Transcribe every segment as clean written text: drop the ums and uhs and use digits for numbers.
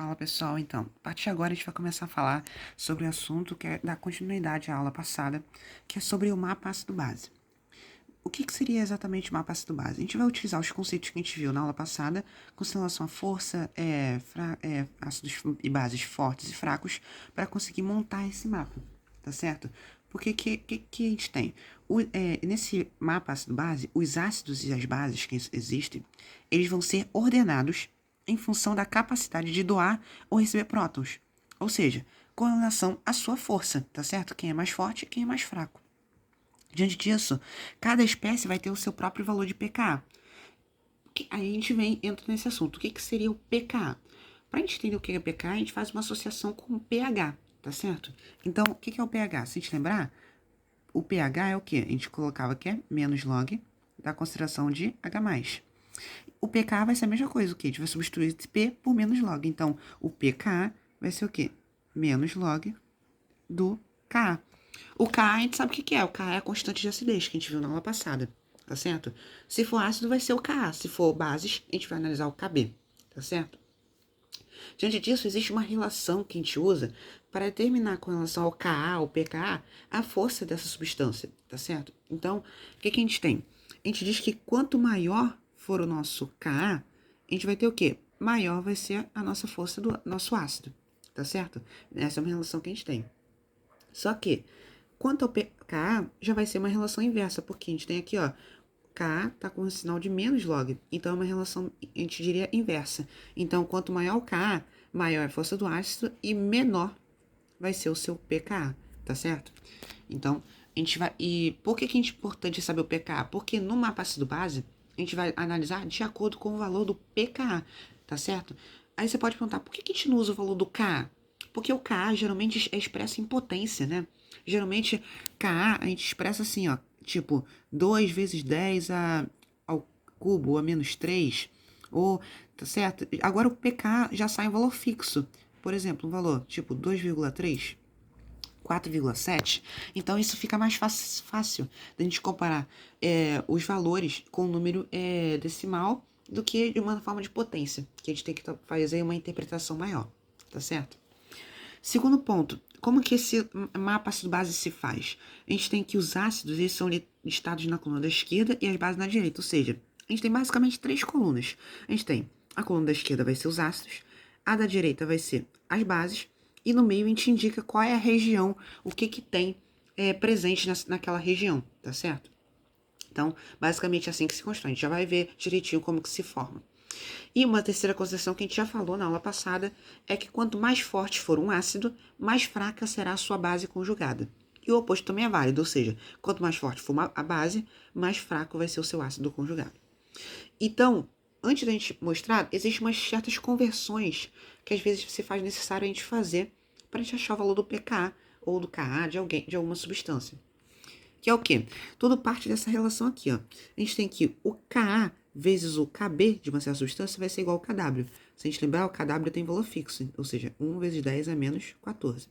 Fala pessoal, então, a partir de agora a gente vai começar a falar sobre o assunto que é da continuidade à aula passada, que é sobre o mapa ácido base. O que seria exatamente o mapa ácido base? A gente vai utilizar os conceitos que a gente viu na aula passada, com relação à força, ácidos e bases fortes e fracos, para conseguir montar esse mapa, tá certo? Porque que a gente tem? Nesse mapa ácido base, os ácidos e as bases que existem, eles vão ser ordenados em função da capacidade de doar ou receber prótons. Ou seja, com relação à sua força, tá certo? Quem é mais forte e quem é mais fraco. Diante disso, cada espécie vai ter o seu próprio valor de pKa. Aí a gente entra nesse assunto. O que seria o pKa? Para a gente entender o que é pKa, a gente faz uma associação com o pH, tá certo? Então, o que é o pH? Se a gente lembrar, o pH é o que? A gente colocava que é menos log da consideração de H+. O pKa vai ser a mesma coisa, o que? A gente vai substituir esse P por menos log. Então, o pKa vai ser o quê? Menos log do Ka. O Ka a gente sabe o que é. O Ka é a constante de acidez que a gente viu na aula passada, tá certo? Se for ácido, vai ser o Ka. Se for bases, a gente vai analisar o Kb, tá certo? Diante disso, existe uma relação que a gente usa para determinar com relação ao Ka, ao pKa, a força dessa substância, tá certo? Então, o que a gente tem? A gente diz que quanto maior for o nosso Ka, a gente vai ter o quê? Maior vai ser a nossa força do nosso ácido, tá certo? Essa é uma relação que a gente tem. Só que, quanto ao pKa, já vai ser uma relação inversa, porque a gente tem aqui, ó, Ka está com um sinal de menos log, então é uma relação, a gente diria, inversa. Então, quanto maior o Ka, maior a força do ácido e menor vai ser o seu pKa, tá certo? Então, a gente vai... E por que é importante saber o pKa? Porque no mapa ácido-base, a gente vai analisar de acordo com o valor do pKa, tá certo? Aí você pode perguntar, por que a gente não usa o valor do Ka? Porque o Ka geralmente é expresso em potência, né? Geralmente, Ka a gente expressa assim, ó, tipo 2 vezes 10 ao cubo, a menos 3, ou, tá certo? Agora o pK já sai um valor fixo. Por exemplo, um valor tipo 2,3, 4,7. Então isso fica mais fácil da gente comparar os valores com o número decimal do que de uma forma de potência, que a gente tem que fazer uma interpretação maior, tá certo? Segundo ponto, como que esse mapa ácido-base se faz? A gente tem que os ácidos, eles são listados na coluna da esquerda e as bases na direita, ou seja, a gente tem basicamente 3 colunas. A gente tem a coluna da esquerda vai ser os ácidos, a da direita vai ser as bases, e no meio a gente indica qual é a região, o que tem presente naquela região, tá certo? Então, basicamente é assim que se constrói. A gente já vai ver direitinho como que se forma. E uma terceira consideração que a gente já falou na aula passada é que quanto mais forte for um ácido, mais fraca será a sua base conjugada. E o oposto também é válido, ou seja, quanto mais forte for a base, mais fraco vai ser o seu ácido conjugado. Então, antes da gente mostrar, existem umas certas conversões que às vezes se faz necessário a gente fazer para a gente achar o valor do pKa ou do Ka de alguma substância. Que é o quê? Tudo parte dessa relação aqui, ó. A gente tem que o Ka vezes o Kb de uma certa substância vai ser igual ao Kw. Se a gente lembrar, o Kw tem valor fixo, ou seja, 1 vezes 10 é menos 14.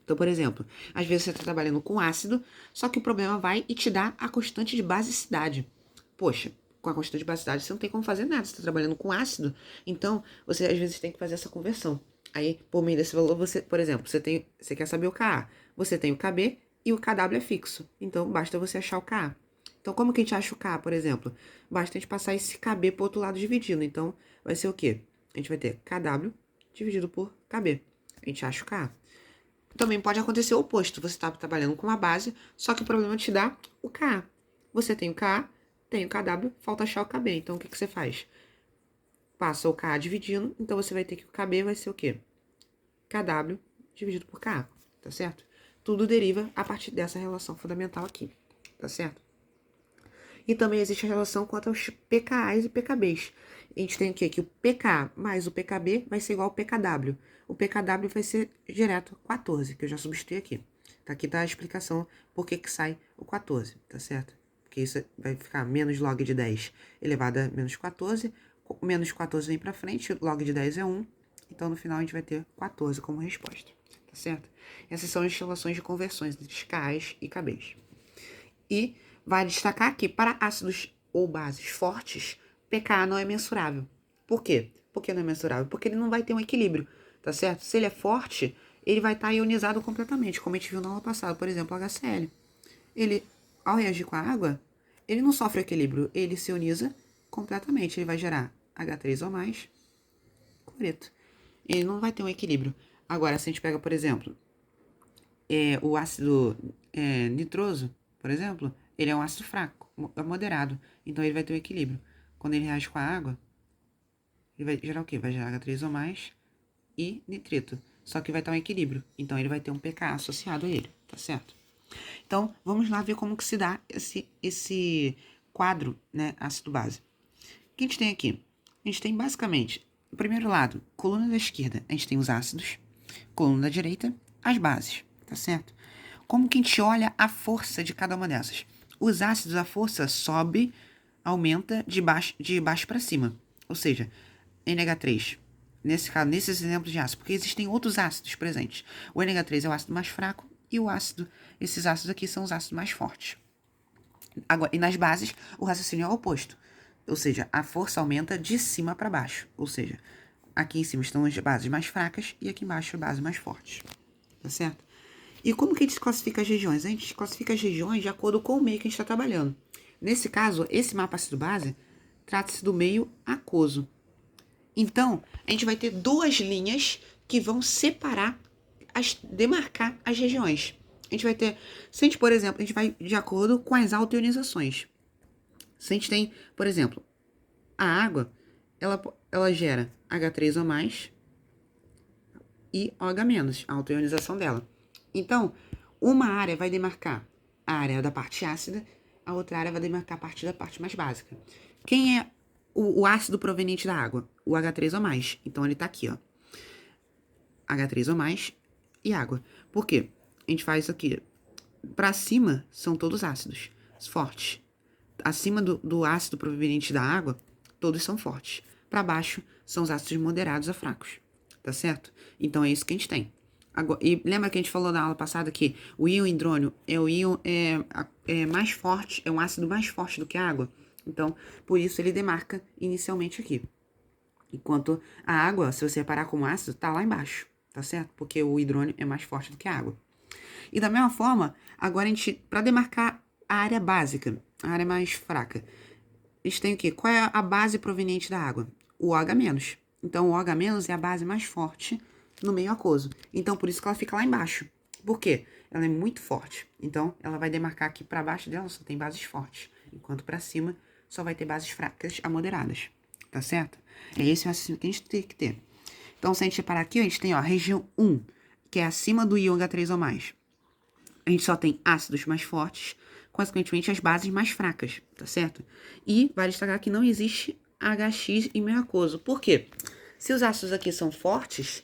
Então, por exemplo, às vezes você está trabalhando com ácido, só que o problema vai e te dá a constante de basicidade. Poxa, com a constante de basicidade você não tem como fazer nada, você está trabalhando com ácido, então você às vezes tem que fazer essa conversão. Aí, por meio desse valor, você, por exemplo, você quer saber o Ka, você tem o Kb e o Kw é fixo. Então, basta você achar o Ka. Então, como que a gente acha o Ka, por exemplo? Basta a gente passar esse Kb para o outro lado dividindo. Então, vai ser o quê? A gente vai ter Kw dividido por Kb. A gente acha o Ka. Também pode acontecer o oposto. Você está trabalhando com uma base, só que o problema te dá o Ka. Você tem o Ka, tem o Kw, falta achar o Kb. Então, o que você faz? Passa o Ka dividindo, então você vai ter que o Kb vai ser o quê? Kw dividido por Ka, tá certo? Tudo deriva a partir dessa relação fundamental aqui, tá certo? E também existe a relação quanto aos pKa's e pKb's. A gente tem o quê? Que o pK mais o pKb vai ser igual ao pKw. O pKw vai ser direto 14, que eu já substituí aqui. Tá, aqui tá a explicação por que sai o 14, tá certo? Porque isso vai ficar menos log de 10 elevado a menos 14. Menos 14 vem pra frente, log de 10 é 1. Então, no final, a gente vai ter 14 como resposta, tá certo? Essas são as relações de conversões entre K's e Kb's. E vai destacar que para ácidos ou bases fortes, pKa não é mensurável. Por quê? Por que não é mensurável? Porque ele não vai ter um equilíbrio, tá certo? Se ele é forte, ele vai estar ionizado completamente, como a gente viu na aula passada, por exemplo, o HCl. Ele, ao reagir com a água, ele não sofre equilíbrio, ele se ioniza completamente. Ele vai gerar H3 ou mais, cloreto. Ele não vai ter um equilíbrio. Agora, se a gente pega, por exemplo, o ácido nitroso, por exemplo, ele é um ácido fraco, moderado. Então ele vai ter um equilíbrio. Quando ele reage com a água, ele vai gerar o quê? Vai gerar H3 ou mais e nitrito. Só que vai estar um equilíbrio. Então ele vai ter um pKa associado a ele, tá certo? Então, vamos lá ver como que se dá esse quadro, né, ácido-base. O que a gente tem aqui? A gente tem basicamente, no primeiro lado, coluna da esquerda, a gente tem os ácidos, coluna da direita, as bases, tá certo? Como que a gente olha a força de cada uma dessas? Os ácidos, a força sobe, aumenta de baixo para cima. Ou seja, NH3, nesse caso, nesses exemplos de ácido, porque existem outros ácidos presentes. O NH3 é o ácido mais fraco e esses ácidos aqui são os ácidos mais fortes. Agora, e nas bases, o raciocínio é o oposto. Ou seja, a força aumenta de cima para baixo. Ou seja, aqui em cima estão as bases mais fracas e aqui embaixo as bases mais fortes. Tá certo? E como que a gente classifica as regiões? A gente classifica as regiões de acordo com o meio que a gente está trabalhando. Nesse caso, esse mapa ácido-base trata-se do meio aquoso. Então, a gente vai ter duas linhas que vão separar, demarcar as regiões. A gente vai ter, se a gente, por exemplo, a gente vai de acordo com as autoionizações. Se a gente tem, por exemplo, a água, ela gera H3 ou mais e OH-, a autoionização dela. Então, uma área vai demarcar a área da parte ácida, a outra área vai demarcar a parte da parte mais básica. Quem é o ácido proveniente da água? O H3 ou mais. Então, ele tá aqui, ó. H3 ou mais e água. Por quê? A gente faz isso aqui. Para cima, são todos ácidos, fortes. Acima do ácido proveniente da água, todos são fortes. Para baixo, são os ácidos moderados a fracos. Tá certo? Então, é isso que a gente tem. Agora, e lembra que a gente falou na aula passada que o íon hidrônio é o íon mais forte, é um ácido mais forte do que a água? Então, por isso ele demarca inicialmente aqui. Enquanto a água, se você reparar como ácido, tá lá embaixo, tá certo? Porque o hidrônio é mais forte do que a água. E da mesma forma, agora a gente, para demarcar a área básica, a área mais fraca, a gente tem o quê? Qual é a base proveniente da água? O OH-. Então, o OH- é a base mais forte no meio aquoso. Então, por isso que ela fica lá embaixo. Por quê? Ela é muito forte. Então, ela vai demarcar que para baixo dela só tem bases fortes, enquanto para cima só vai ter bases fracas a moderadas. Tá certo? É esse o raciocínio que a gente tem que ter. Então, se a gente separar aqui, a gente tem ó, a região 1, que é acima do íon H3 ou mais. A gente só tem ácidos mais fortes, consequentemente as bases mais fracas, tá certo? E vale destacar que não existe HX em meio aquoso. Por quê? Se os ácidos aqui são fortes,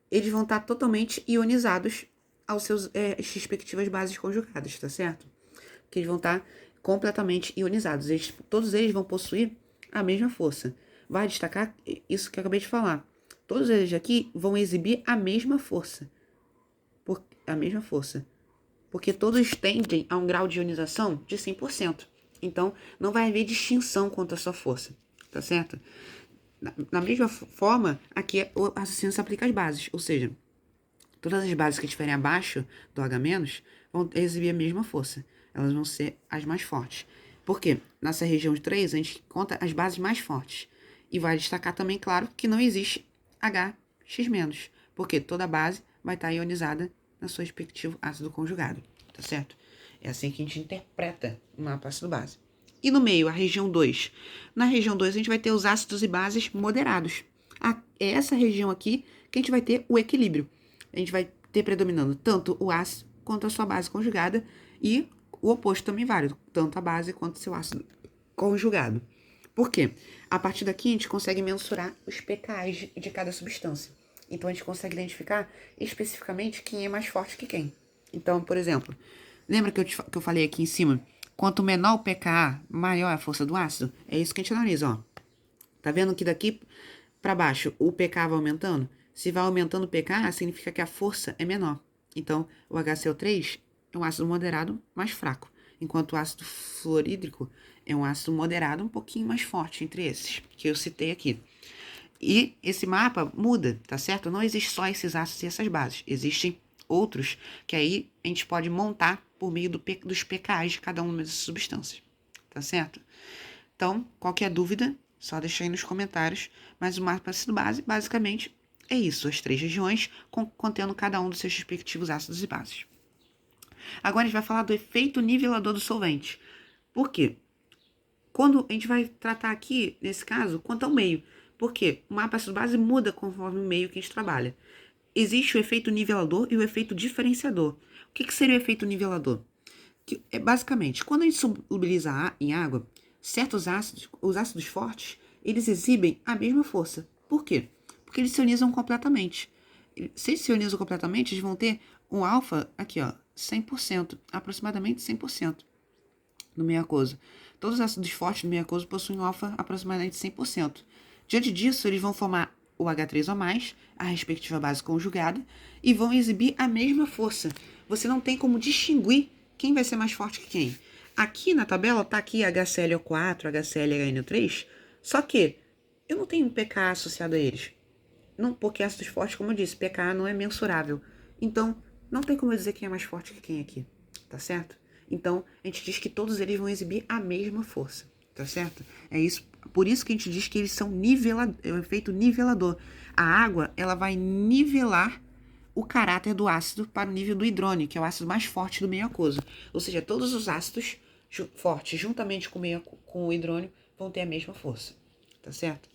eles vão estar totalmente ionizados aos seus respectivas bases conjugadas, tá certo? Que eles vão estar completamente ionizados. Todos eles vão possuir a mesma força. Vai destacar isso que eu acabei de falar. Todos eles aqui vão exibir a mesma força. A mesma força. Porque todos tendem a um grau de ionização de 100%. Então, não vai haver distinção quanto à sua força. Tá certo? Na mesma forma, aqui o raciocínio se aplica às bases. Ou seja, todas as bases que estiverem abaixo do H- vão exibir a mesma força. Elas vão ser as mais fortes. Por quê? Nessa região de 3, a gente conta as bases mais fortes. E vai destacar também, claro, que não existe HX-, porque toda base vai estar ionizada no seu respectivo ácido conjugado, tá certo? É assim que a gente interpreta o mapa ácido-base. E no meio, a região 2. Na região 2, a gente vai ter os ácidos e bases moderados. É essa região aqui que a gente vai ter o equilíbrio. A gente vai ter predominando tanto o ácido quanto a sua base conjugada e o oposto também válido, tanto a base quanto o seu ácido conjugado. Por quê? A partir daqui a gente consegue mensurar os pKs de cada substância. Então a gente consegue identificar especificamente quem é mais forte que quem. Então, por exemplo, lembra que eu falei aqui em cima? Quanto menor o pKa, maior a força do ácido? É isso que a gente analisa, ó. Tá vendo que daqui para baixo o pK vai aumentando? Se vai aumentando o pK, significa que a força é menor. Então, o HCl3 é um ácido moderado mais fraco, enquanto o ácido fluorídrico é um ácido moderado um pouquinho mais forte entre esses, que eu citei aqui. E esse mapa muda, tá certo? Não existe só esses ácidos e essas bases. Existem outros que aí a gente pode montar por meio dos pKs de cada uma dessas substâncias, tá certo? Então, qualquer dúvida, só deixa aí nos comentários. Mas o mapa ácido base, basicamente, é isso. As 3 regiões contendo cada um dos seus respectivos ácidos e bases. Agora a gente vai falar do efeito nivelador do solvente. Por quê? Quando a gente vai tratar aqui, nesse caso, quanto ao meio. Por quê? O mapa ácido base muda conforme o meio que a gente trabalha. Existe o efeito nivelador e o efeito diferenciador. O que seria o efeito nivelador? Que é basicamente, quando a gente solubiliza em água, certos ácidos, os ácidos fortes, eles exibem a mesma força. Por quê? Porque eles se ionizam completamente. Se eles se ionizam completamente, eles vão ter um alfa aqui, ó, 100%, aproximadamente 100% no meio aquoso. Todos os ácidos fortes no meio aquoso possuem um alfa aproximadamente 100%. Diante disso, eles vão formar o H3O+, a respectiva base conjugada, e vão exibir a mesma força. Você não tem como distinguir quem vai ser mais forte que quem. Aqui na tabela tá aqui HClO4, HClHNO3, só que eu não tenho um pKa associado a eles. Não, porque ácidos fortes, como eu disse, pKa não é mensurável. Então, não tem como eu dizer quem é mais forte que quem aqui, tá certo? Então, a gente diz que todos eles vão exibir a mesma força, tá certo? É isso, por isso que a gente diz que eles são é o efeito nivelador. A água, ela vai nivelar o caráter do ácido para o nível do hidrônio, que é o ácido mais forte do meio aquoso. Ou seja, todos os ácidos fortes, juntamente com o hidrônio, vão ter a mesma força, tá certo?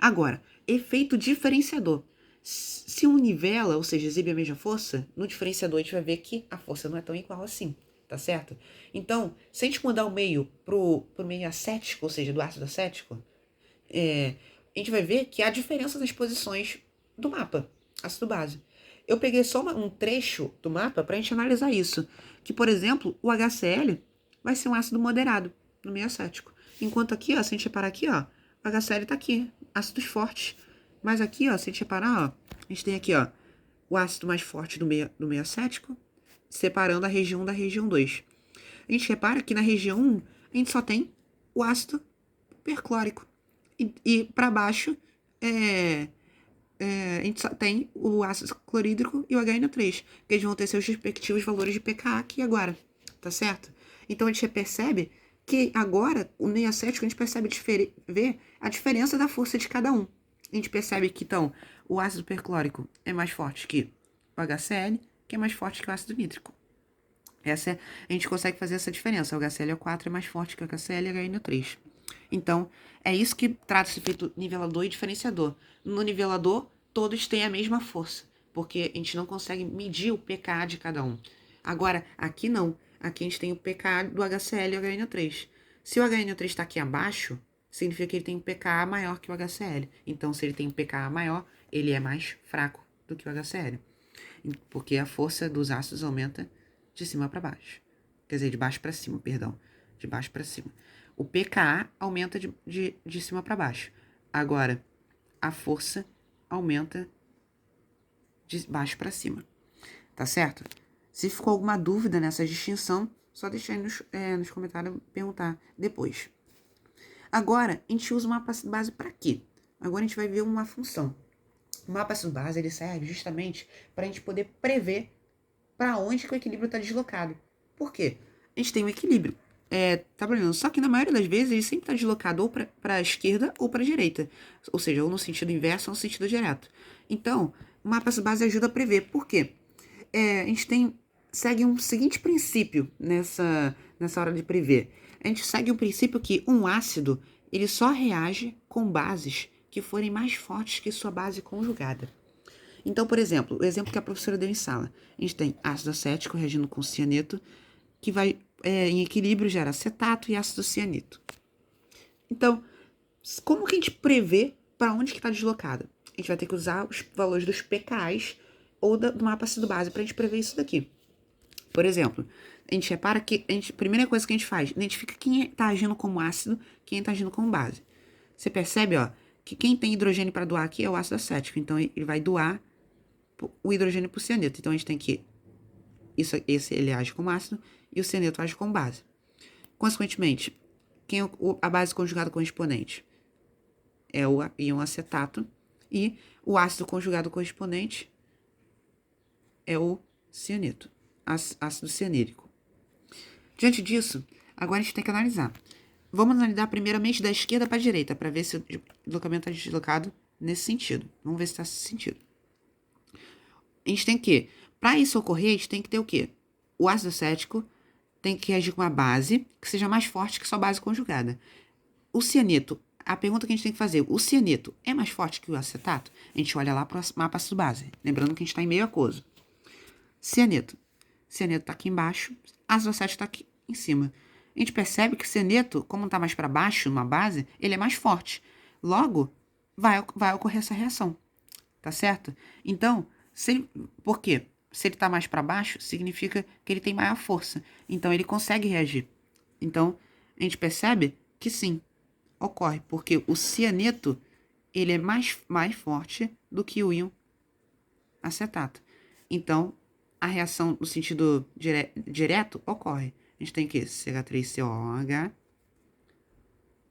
Agora, efeito diferenciador. Se um nivela, ou seja, exibe a mesma força, no diferenciador a gente vai ver que a força não é tão igual assim, tá certo? Então, se a gente mudar o meio pro meio acético, ou seja, do ácido acético, a gente vai ver que há diferença nas posições do mapa, ácido base. Eu peguei só um trecho do mapa para a gente analisar isso. Que, por exemplo, o HCl vai ser um ácido moderado no meio acético. Enquanto aqui, ó, se a gente reparar aqui, ó, o HCl tá aqui, ácidos fortes. Mas aqui, ó, se a gente reparar, ó, a gente tem aqui, ó, o ácido mais forte do meio acético, separando a região da região 2. A gente repara que na região 1, a gente só tem o ácido perclórico. E para baixo, a gente só tem o ácido clorídrico e o HNO3, que eles vão ter seus respectivos valores de pKa aqui agora, tá certo? Então a gente percebe que agora, o meio acético, a gente percebe ver a diferença da força de cada um. A gente percebe que, então, o ácido perclórico é mais forte que o HCl, que é mais forte que o ácido nítrico. A gente consegue fazer essa diferença. O HClO4 é mais forte que o HCl e o HNO3. Então, é isso que trata esse efeito nivelador e diferenciador. No nivelador, todos têm a mesma força, porque a gente não consegue medir o pKa de cada um. Agora, aqui não. Aqui a gente tem o pKa do HCl e o HNO3. Se o HNO3 está aqui abaixo, significa que ele tem um pKa maior que o HCl. Então, se ele tem um pKa maior, ele é mais fraco do que o HCl. Porque a força dos ácidos aumenta de cima para baixo. Quer dizer, de baixo para cima, perdão. De baixo para cima. O pKa aumenta de cima para baixo. Agora, a força aumenta de baixo para cima. Tá certo? Se ficou alguma dúvida nessa distinção, só deixa aí nos comentários perguntar depois. Agora, a gente usa o mapa ácido base para quê? Agora a gente vai ver uma função. O mapa ácido base ele serve justamente para a gente poder prever para onde que o equilíbrio está deslocado. Por quê? A gente tem um equilíbrio trabalhando, só que na maioria das vezes ele sempre está deslocado ou para a esquerda ou para a direita, ou seja, ou no sentido inverso ou no sentido direto. Então, o mapa ácido base ajuda a prever. Por quê? A gente segue um seguinte princípio nessa hora de prever. A gente segue um princípio que um ácido ele só reage com bases que forem mais fortes que sua base conjugada. Então, por exemplo, o exemplo que a professora deu em sala. A gente tem ácido acético reagindo com cianeto, que vai, em equilíbrio, gera acetato e ácido cianeto. Então, como que a gente prevê para onde que está deslocada? A gente vai ter que usar os valores dos pKs ou do mapa ácido base para a gente prever isso daqui. Por exemplo, a gente repara que a primeira coisa que a gente faz, identifica quem está agindo como ácido, quem está agindo como base. Você percebe, ó, que quem tem hidrogênio para doar aqui é o ácido acético. Então, ele vai doar o hidrogênio para o cianeto. Então, a gente tem que... Esse ele age como ácido e o cianeto age como base. Consequentemente, quem é a base conjugada correspondente? é o íon acetato, e o ácido conjugado correspondente é o cianeto, ácido cianídrico. Diante disso, agora a gente tem que analisar. Vamos analisar primeiramente da esquerda para a direita, para ver se o deslocamento está deslocado nesse sentido. Vamos ver se está nesse sentido. A gente tem que, para isso ocorrer, a gente tem que ter o quê? O ácido acético tem que reagir com uma base que seja mais forte que sua base conjugada. O cianeto, a pergunta que a gente tem que fazer, o cianeto é mais forte que o acetato? A gente olha lá para o mapa ácido base, lembrando que a gente está em meio aquoso. Cianeto. Cianeto está aqui embaixo, ácido acético está aqui em cima. A gente percebe que o cianeto, como está mais para baixo, numa base, ele é mais forte. Logo, vai ocorrer essa reação. Tá certo? Então, por quê? Se ele está mais para baixo, significa que ele tem maior força. Então, ele consegue reagir. Então, a gente percebe que sim, ocorre. Porque o cianeto, ele é mais forte do que o íon acetato. Então, a reação no sentido direto ocorre. A gente tem que CH3COOH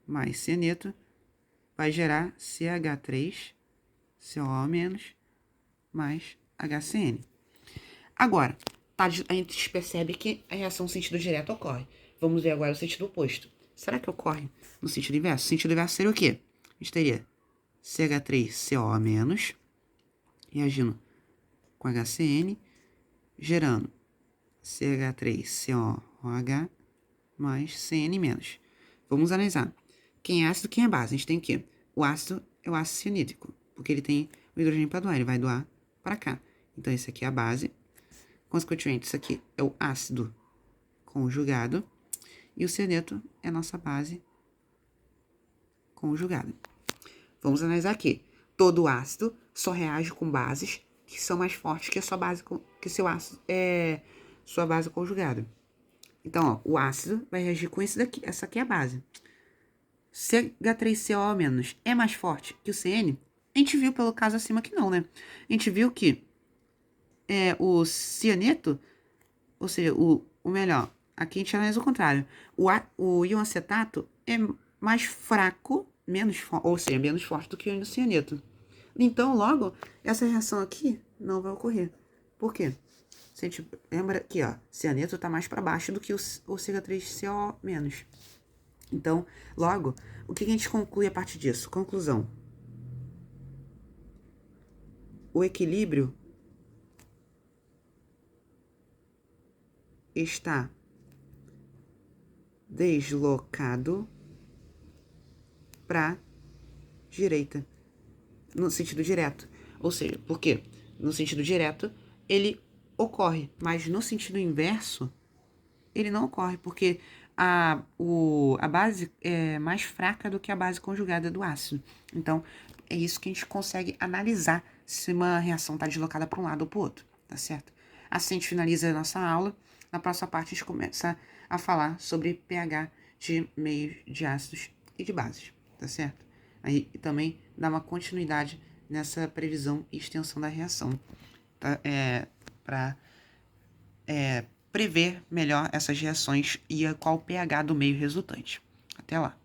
mais cianeto vai gerar CH3COO- mais HCN. Agora, a gente percebe que a reação no sentido direto ocorre. Vamos ver agora o sentido oposto. Será que ocorre no sentido inverso? O sentido inverso seria o quê? A gente teria CH3COO- reagindo com HCN, gerando CH3COOH mais CN-. Vamos analisar. Quem é ácido, quem é base? A gente tem o quê? O ácido é o ácido cianídrico, porque ele tem o hidrogênio para doar, ele vai doar para cá. Então, esse aqui é a base. Consequentemente, isso aqui é o ácido conjugado. E o cianeto é a nossa base conjugada. Vamos analisar aqui. Todo ácido só reage com bases que são mais fortes que a sua base, que seu ácido sua base conjugada. Então, ó, o ácido vai reagir com esse daqui. Essa aqui é a base. CH3COO- é mais forte que o CN? A gente viu pelo caso acima que não, né? A gente viu que o cianeto, ou seja, o melhor, aqui a gente analisa o contrário. O íon acetato é mais fraco, ou seja, menos forte do que o íon cianeto. Então, logo, essa reação aqui não vai ocorrer. Por quê? Se a gente lembra aqui, ó, cianeto está mais para baixo do que o CH3CO-. Então, logo, o que a gente conclui a partir disso? Conclusão. O equilíbrio está deslocado para direita, no sentido direto. Ou seja, por quê? No sentido direto, ele ocorre, mas no sentido inverso, ele não ocorre, porque a base é mais fraca do que a base conjugada do ácido. Então, é isso que a gente consegue analisar se uma reação está deslocada para um lado ou para o outro, tá certo? Assim a gente finaliza a nossa aula. Na próxima parte a gente começa a falar sobre pH de meios de ácidos e de bases, tá certo? Aí também dá uma continuidade nessa previsão e extensão da reação, tá? Para prever melhor essas reações e qual o pH do meio resultante. Até lá!